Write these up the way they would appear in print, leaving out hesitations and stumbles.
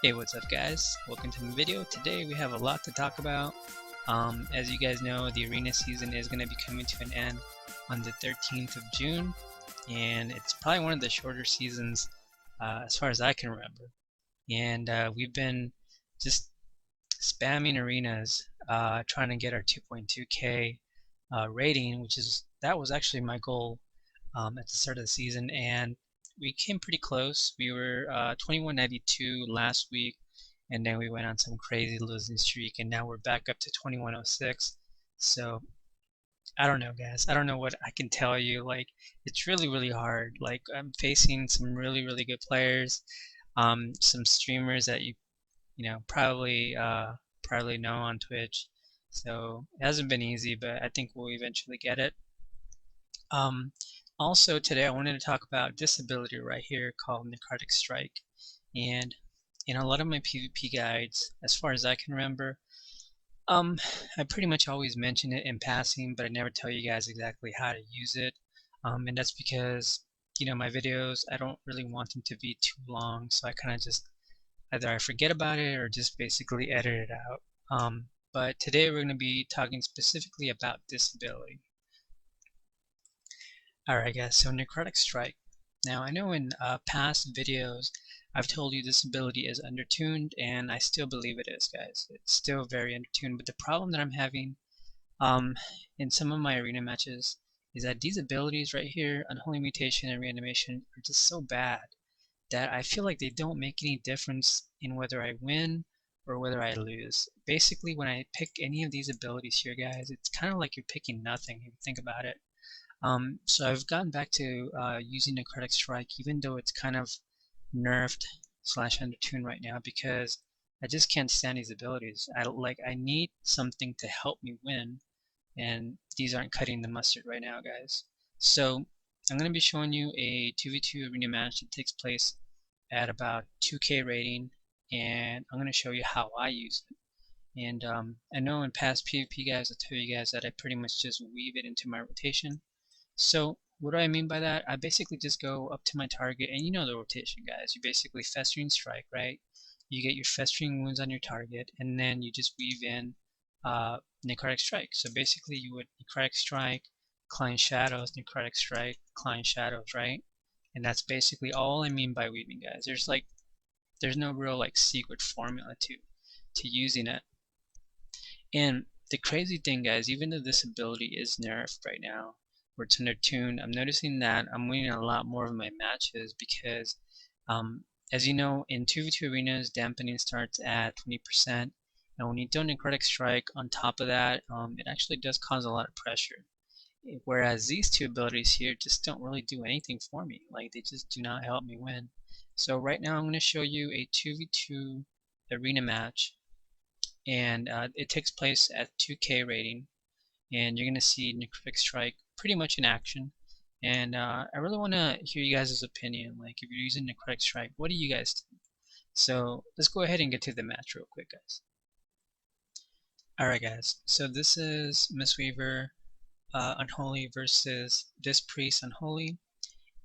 Hey, what's up guys? Welcome to the video. Today we have a lot to talk about. As you guys know, the arena season is going to be coming to an end on the 13th of June, and it's probably one of the shorter seasons as far as I can remember. And we've been just spamming arenas, trying to get our 2.2k rating, that was actually my goal at the start of the season, and we came pretty close. We were 2192 last week, and then we went on some crazy losing streak, and now we're back up to 2106. So I don't know, guys. I don't know what I can tell you. Like, it's really hard. Like, I'm facing some really good players, some streamers that you probably know on Twitch. So it hasn't been easy, but I think we'll eventually get it. Um, Also today I wanted to talk about this ability right here called Necrotic Strike. And in a lot of my PvP guides, as far as I can remember, um, I pretty much always mention it in passing, but I never tell you guys exactly how to use it. And that's because, my videos, I don't really want them to be too long, so I kind of just either I forget about it or just basically edit it out. But today we're going to be talking specifically about this ability. Alright guys, so Necrotic Strike. Now I know in past videos I've told you this ability is undertuned, and I still believe it is, guys. It's still very undertuned, but the problem that I'm having um, in some of my arena matches is that these abilities right here, Unholy Mutation and Reanimation, are just so bad that I feel like they don't make any difference in whether I win or whether I lose. Basically, when I pick any of these abilities here, guys, it's kind of like you're picking nothing if you think about it. So I've gotten back to using Necrotic Strike, even though it's kind of nerfed slash undertuned right now, because I just can't stand these abilities. I need something to help me win, and these aren't cutting the mustard right now, guys. So I'm going to be showing you a 2v2 arena match that takes place at about 2k rating, and I'm going to show you how I use it. And I know in past PvP guys, I tell you guys that I pretty much just weave it into my rotation. So what do I mean by that? I basically just go up to my target, and you know the rotation, guys. You basically festering strike, right? You get your festering wounds on your target, and then you just weave in necrotic strike. So basically, you would necrotic strike, client shadows, necrotic strike, client shadows, right? And that's basically all I mean by weaving, guys. There's no real like secret formula to using it. And the crazy thing, guys, even though this ability is nerfed right now, or it's undertuned, I'm noticing that I'm winning a lot more of my matches because, um, as you know, in 2v2 arenas, dampening starts at 20%, and when you do Necrotic Strike on top of that, it actually does cause a lot of pressure. Whereas these two abilities here just don't really do anything for me. Like, they just do not help me win. So right now I'm going to show you a 2v2 arena match, and it takes place at 2k rating, and you're going to see Necrotic Strike pretty much in action. And I really want to hear you guys' opinion. Like, if you're using Necrotic Strike, what do you guys think? So let's go ahead and get to the match real quick, guys. Alright guys, so this is Mistweaver Unholy versus this Priest Unholy,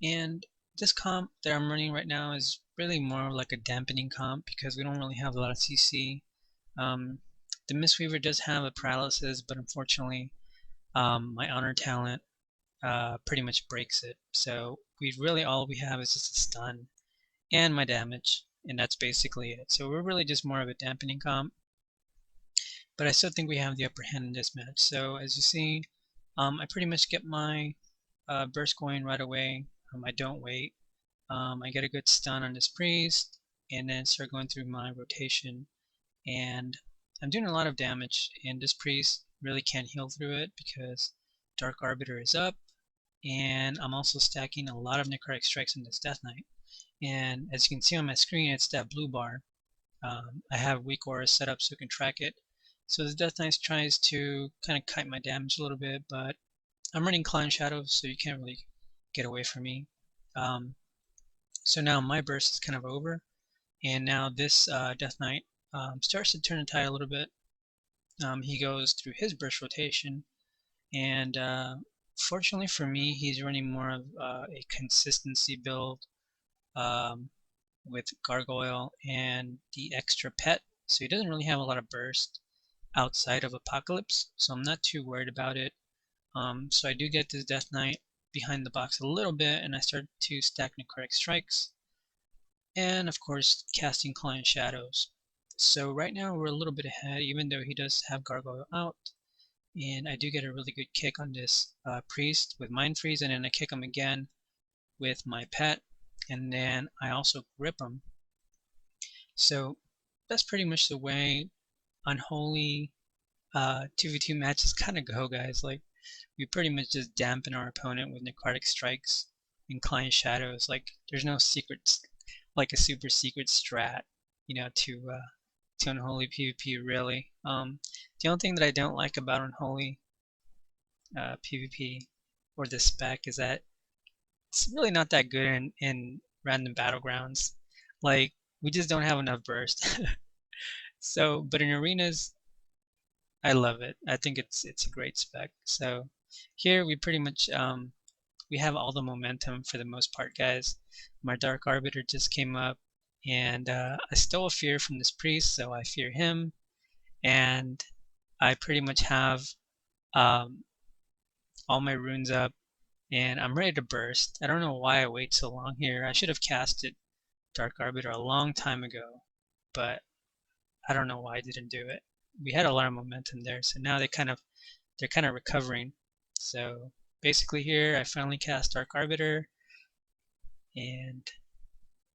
and this comp that I'm running right now is really more like a dampening comp because we don't really have a lot of CC. The Mistweaver does have a paralysis, but unfortunately my honor talent pretty much breaks it. So all we have is just a stun and my damage, and that's basically it. So we're really just more of a dampening comp, but I still think we have the upper hand in this match. So as you see, I pretty much get my burst going right away. I don't wait. I get a good stun on this priest, and then start going through my rotation, and I'm doing a lot of damage, and this priest really can't heal through it because Dark Arbiter is up, and I'm also stacking a lot of necrotic strikes in this Death Knight. And as you can see on my screen, it's that blue bar. I have weak aura set up so I can track it. So the Death Knight tries to kind of kite my damage a little bit, but I'm running Clan Shadows, so you can't really get away from me. So now my burst is kind of over, and now this Death Knight starts to turn the tide a little bit. He goes through his burst rotation, and fortunately for me, he's running more of a consistency build. Um, with Gargoyle and the extra pet, so he doesn't really have a lot of burst outside of Apocalypse, so I'm not too worried about it. So I do get this Death Knight behind the box a little bit, and I start to stack Necrotic Strikes, and of course casting Client Shadows. So right now we're a little bit ahead, even though he does have Gargoyle out, and I do get a really good kick on this Priest with Mind Freeze, and then I kick him again with my pet, and then I also grip him. So that's pretty much the way Unholy 2v2 matches kind of go, guys. Like, we pretty much just dampen our opponent with Necrotic Strikes and Client Shadows. Like, there's no secrets, like a super secret strat, you know, to Unholy PvP, really. The only thing that I don't like about Unholy PvP or the spec is that it's really not that good in random battlegrounds. Like, we just don't have enough burst. So, but in arenas, I love it. I think it's a great spec. So here we pretty much we have all the momentum for the most part, guys. My Dark Arbiter just came up, and I stole a fear from this priest, so I fear him, and I pretty much have um, all my runes up, and I'm ready to burst. I don't know why I wait so long here. I should have casted Dark Arbiter a long time ago, but I don't know why I didn't do it. We had a lot of momentum there, so now they're kind of recovering. So basically here I finally cast Dark Arbiter, and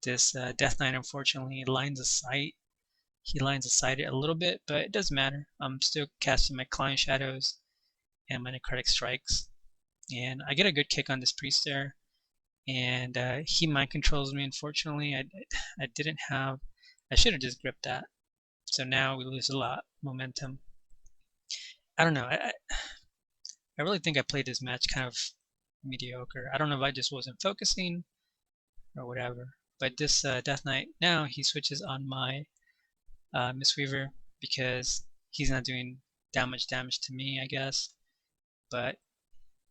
this Death Knight unfortunately lines of sight. He lines of sight it a little bit, but it doesn't matter. I'm still casting my Client Shadows and my Necrotic Strikes, and I get a good kick on this priest there, and he mind controls me. Unfortunately, I didn't have. I should have just gripped that. So now we lose a lot of momentum. I don't know. I really think I played this match kind of mediocre. I don't know if I just wasn't focusing or whatever. But this Death Knight, now he switches on my Mistweaver because he's not doing that much damage to me, I guess. But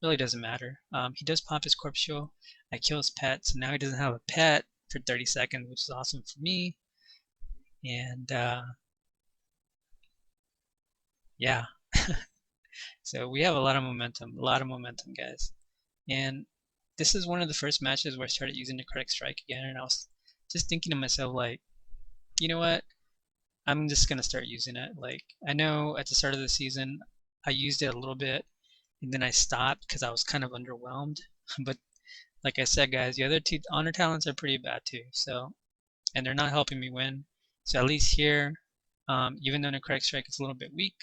really doesn't matter. He does pop his Corpuscle. I kill his pet, so now he doesn't have a pet for 30 seconds, which is awesome for me. And yeah. So we have a lot of momentum, guys. And this is one of the first matches where I started using Necrotic Strike again, and I was just thinking to myself, like, you know what? I'm just gonna start using it. Like, I know at the start of the season, I used it a little bit, and then I stopped because I was kind of underwhelmed. But like I said, guys, the other two honor talents are pretty bad too. So, and they're not helping me win. So at least here, even though Necrotic Strike is a little bit weak,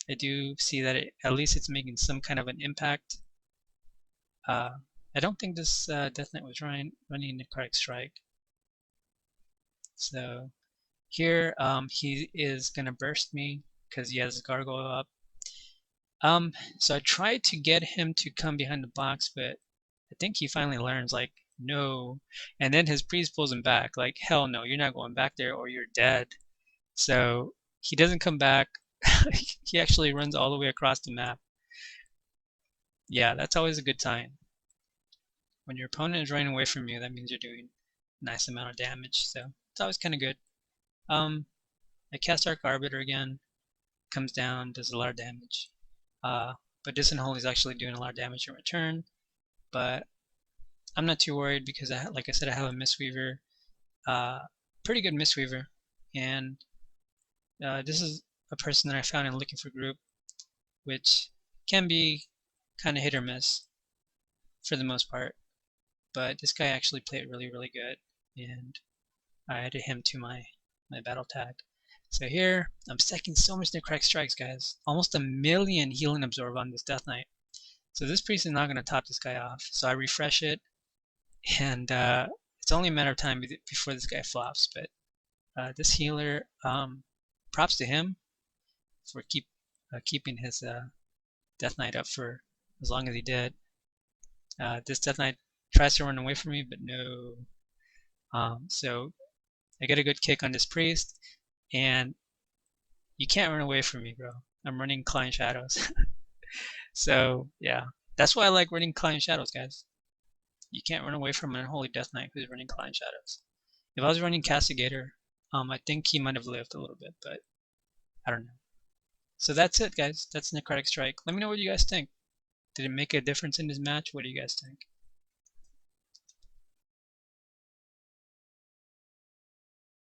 I do see that at least it's making some kind of an impact. I don't think this Death Knight was running Necrotic Strike. So here he is gonna burst me because he has Gargoyle up. So I tried to get him to come behind the box, but I think he finally learns, like, no. And then his priest pulls him back, like, hell no, you're not going back there or you're dead. So he doesn't come back. He actually runs all the way across the map. Yeah, that's always a good sign. When your opponent is running away from you, that means you're doing a nice amount of damage. So it's always kind of good. I cast Dark Arbiter again. Comes down, does a lot of damage. But this Unholy is actually doing a lot of damage in return. But I'm not too worried because, like I said, I have a Mistweaver. Pretty good Mistweaver. And this is a person that I found in Looking for Group, which can be kind of hit or miss for the most part. But this guy actually played really, really good, and I added him to my battle tag. So here, I'm stacking so much Necrotic Strikes, guys. Almost 1,000,000 healing absorb on this Death Knight. So this priest is not going to top this guy off. So I refresh it, and it's only a matter of time before this guy flops. But this healer, props to him for keeping his Death Knight up for as long as he did. This Death Knight tries to run away from me, but no. So I get a good kick on this priest, and you can't run away from me, bro. I'm running Client Shadows. So yeah, that's why I like running Client Shadows, guys. You can't run away from an Unholy Death Knight who's running Client Shadows. If I was running Castigator, I think he might have lived a little bit, but I don't know. So that's it, guys. That's Necrotic Strike. Let me know what you guys think. Did it make a difference in this match? What do you guys think?